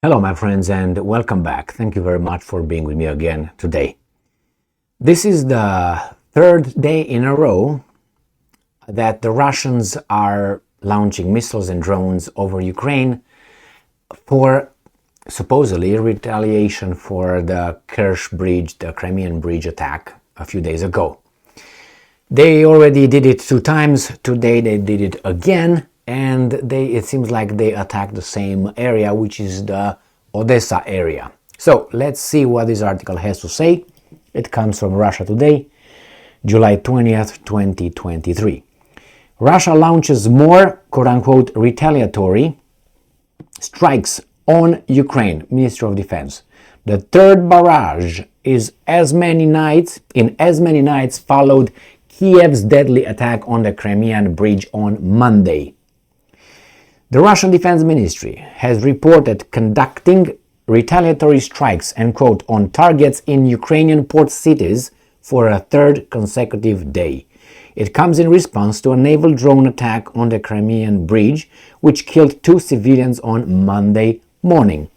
Hello, my friends, and welcome back. Thank you very much for being with me again today. This is the third day in a row that the Russians are launching missiles and drones over Ukraine for supposedly retaliation for the Kerch Bridge, the Crimean Bridge attack a few days ago. They already did it 2 times. Today they did it again. And it seems like they attacked the same area, which is the Odessa area. So let's see what this article has to say. It comes from Russia Today, July 20th, 2023. Russia launches more, quote-unquote, retaliatory strikes on Ukraine, Ministry of Defense. The third barrage in as many nights followed Kiev's deadly attack on the Crimean Bridge on Monday. The Russian Defense Ministry has reported conducting retaliatory strikes and quote on targets in Ukrainian port cities for a third consecutive day. It comes in response to a naval drone attack on the Crimean Bridge, which killed 2 civilians on Monday morning.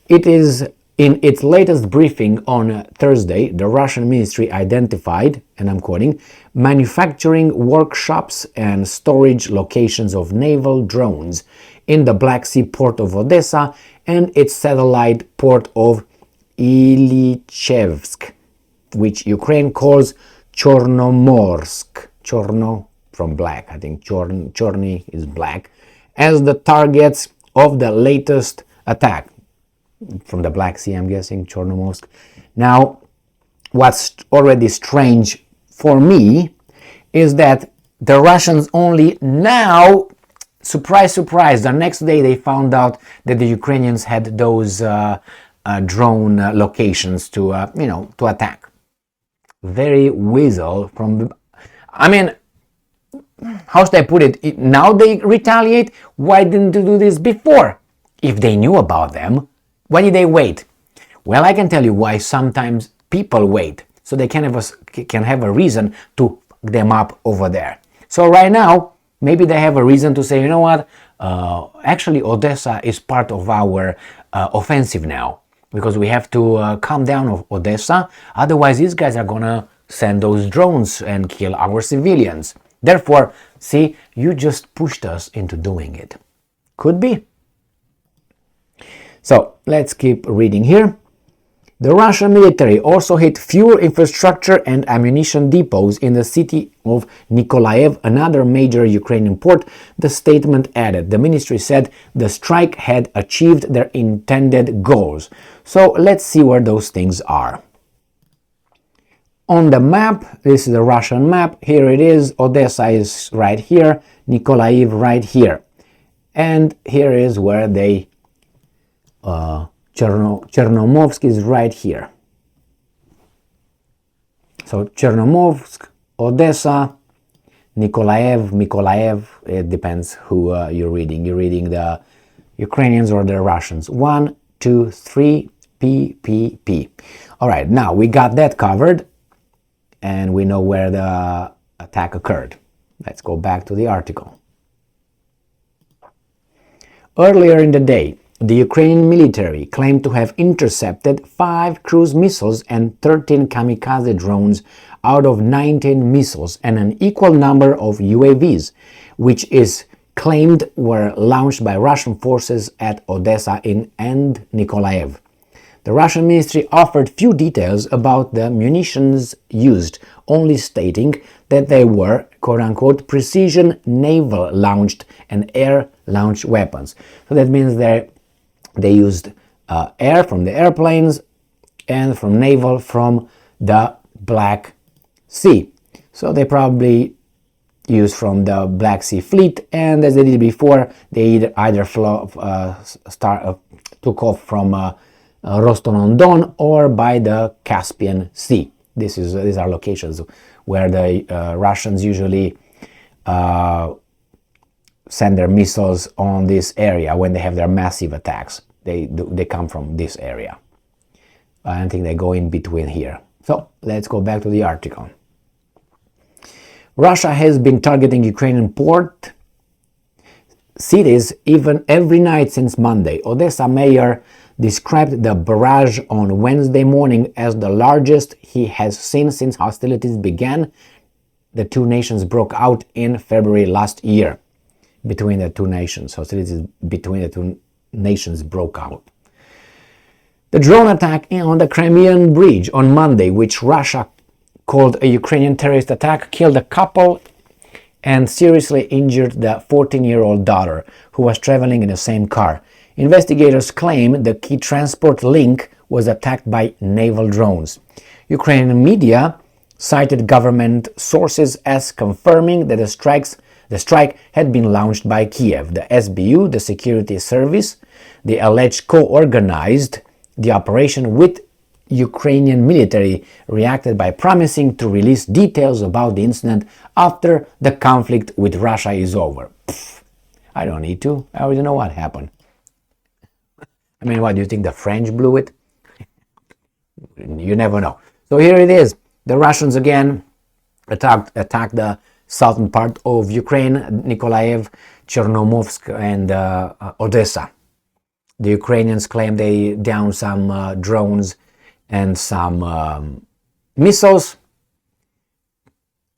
It is in its latest briefing on Thursday, the Russian ministry identified, and I'm quoting, manufacturing workshops and storage locations of naval drones in the Black Sea port of Odessa and its satellite port of Ilychevsk, which Ukraine calls Chornomorsk. Chorno from black, I think Chorny is black, as the targets of the latest attack. From the Black Sea, I'm guessing, Chornomorsk. Now, what's already strange for me is that the Russians only now, surprise, surprise, the next day they found out that the Ukrainians had those drone locations to attack. Very weasel from, how should I put it? Now they retaliate? Why didn't they do this before? If they knew about them, why did they wait? Well, I can tell you why sometimes people wait, so they can have a reason to fuck them up over there. So right now, maybe they have a reason to say, you know what, actually Odessa is part of our offensive now, because we have to calm down Odessa, otherwise these guys are gonna send those drones and kill our civilians. Therefore, see, you just pushed us into doing it. Could be. So let's keep reading here. The Russian military also hit fuel infrastructure and ammunition depots in the city of Nikolaev, another major Ukrainian port, the statement added. The ministry said the strike had achieved their intended goals. So let's see where those things are. On the map, this is the Russian map, here it is, Odessa is right here, Nikolaev right here. And here is where they Chernomorsk is right here. So Chernomorsk, Odessa, Nikolaev, it depends who you're reading. You're reading the Ukrainians or the Russians. 1, 2, 3, P. All right, now we got that covered and we know where the attack occurred. Let's go back to the article. Earlier in the day, the Ukrainian military claimed to have intercepted 5 cruise missiles and 13 kamikaze drones out of 19 missiles and an equal number of UAVs, which is claimed were launched by Russian forces at Odessa and Nikolaev. The Russian ministry offered few details about the munitions used, only stating that they were, quote-unquote, precision naval-launched and air-launched weapons. So that means they used air from the airplanes and from naval from the Black Sea. So they probably used from the Black Sea Fleet, and as they did before, they either took off from Rostov-on-Don or by the Caspian Sea. These are locations where the Russians usually send their missiles on this area when they have their massive attacks. They come from this area. I think they go in between here. So let's go back to the article. Russia has been targeting Ukrainian port cities even every night since Monday. Odessa mayor described the barrage on Wednesday morning as the largest he has seen since hostilities began. The two nations broke out in February last year. Between the two nations, hostilities between the two nations broke out. The drone attack on the Crimean Bridge on Monday, which Russia called a Ukrainian terrorist attack, killed a couple and seriously injured the 14-year-old daughter, who was traveling in the same car. Investigators claim the key transport link was attacked by naval drones. Ukrainian media cited government sources as confirming that the strike had been launched by Kiev. The SBU, the security service, the alleged co-organized the operation with Ukrainian military, reacted by promising to release details about the incident after the conflict with Russia is over. I don't need to. I already know what happened. I mean, what, do you think the French blew it? You never know. So here it is. The Russians again attacked the southern part of Ukraine, Nikolaev, Chernomorsk, and Odessa. The Ukrainians claim they downed some drones and some missiles.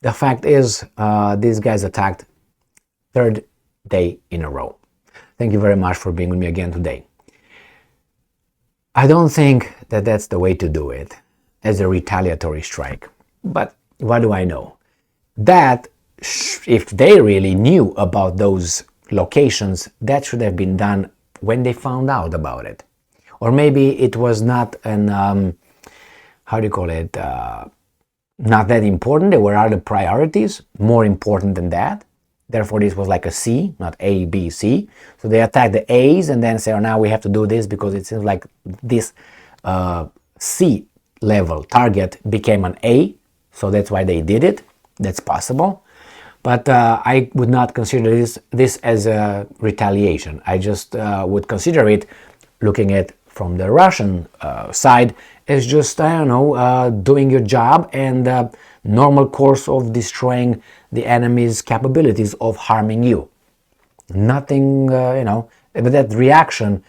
The fact is, these guys attacked third day in a row. Thank you very much for being with me again today. I don't think that that's the way to do it, as a retaliatory strike. But what do I know? That if they really knew about those locations, that should have been done when they found out about it. Or maybe it was not an, how do you call it, not that important. There were other priorities more important than that. Therefore, this was like a C, not A, B, C. So they attacked the A's and then say, oh, now we have to do this because it seems like this C level target became an A. So that's why they did it. That's possible. But I would not consider this as a retaliation. I just would consider it, looking at from the Russian side, as just, I don't know, doing your job and normal course of destroying the enemy's capabilities of harming you. Nothing, but that reaction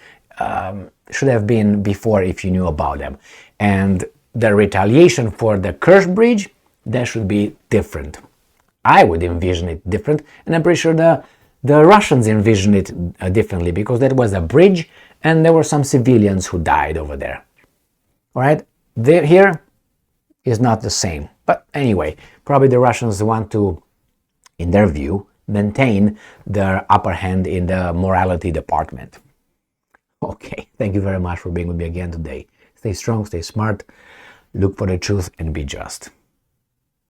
should have been before if you knew about them. And the retaliation for the Kerch Bridge, that should be different. I would envision it different, and I'm pretty sure the Russians envision it differently, because that was a bridge and there were some civilians who died over there. All right, here is not the same. But anyway, probably the Russians want to, in their view, maintain their upper hand in the morality department. Okay, thank you very much for being with me again today. Stay strong, stay smart, look for the truth, and be just.